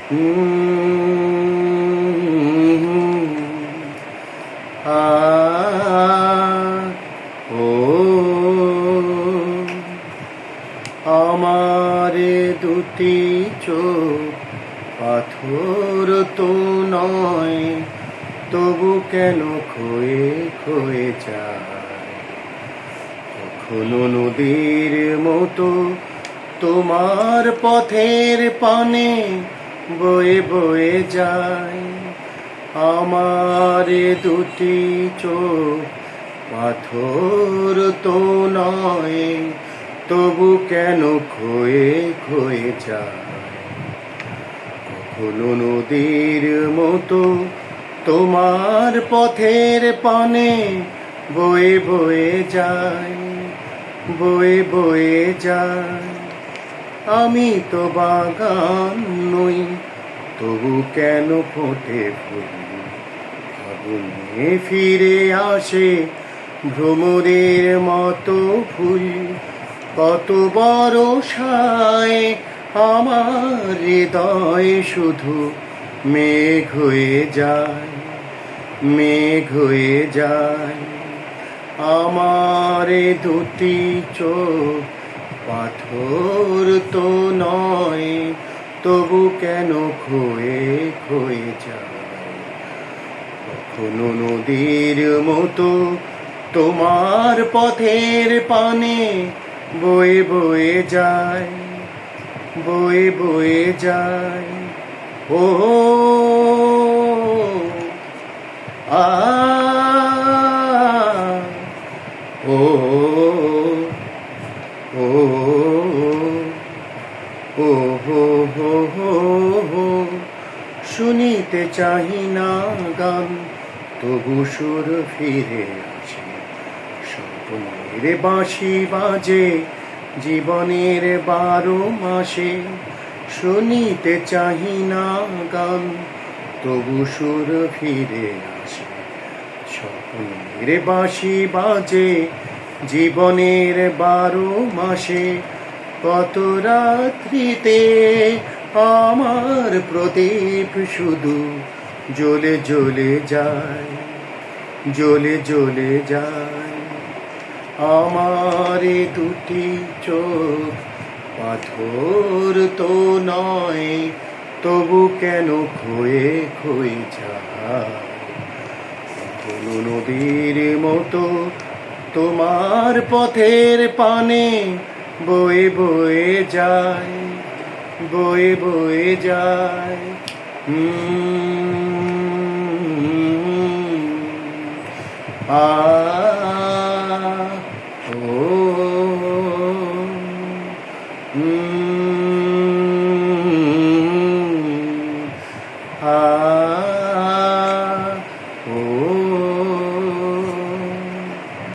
আ ও আমার দুটি চোখ পাথর তো নয়, তবু কেন ক্ষয়ে ক্ষয়ে যায়। কখনো নদীর মতো তোমার পথের পানে বয়ে বয়ে যায়। আমার দুটি চোখ পাথর তো নয়, তবু কেন ক্ষয়ে ক্ষয়ে যায়। কখনো নদীর মতো তোমার পথের পানে বয়ে বয়ে যায়, বয়ে বয়ে যায়। আমি তো বাগান নই, তবু কেন ফোটে ফুল। ফাগুনে ফিরে আসে ভ্রমরের মতো ফুল। কত বরষায় আমার হৃদয় শুধু মেঘ হয়ে যায়, মেঘ হয়ে যায়। আমার দুটি চোখ পাথর তো নয়, তবু কেন ক্ষয়ে ক্ষয়ে যায়। কখনো নদীর মতো তোমার পথের পানে বয়ে বয়ে যায়, বয়ে বয়ে যায়। ও আ ও ও ও হো হো হো হো। শুনিতে চাহি না গান, তবু সুর ফিরে আসে। স্বপ্নের বাঁশি বাজে জীবনের 12 মাসে। শুনিতে চাহি না গান, তবু সুর ফিরে আসে। স্বপ্নের বাঁশি বাজে জীবনের 12 মাসে। কত রাত্রিতে আমার প্রদীপ শুধু জ্বলে জ্বলে যায়, জ্বলে জ্বলে যায়। আমার দুটি চোখ পাথর তো নয়, তবু কেন ক্ষয়ে ক্ষয়ে যায়। কোনো নদীর মতো তোমার পথের পানে বয়ে বয়ে যায়, বয়ে বয়ে যায়। আ ও আ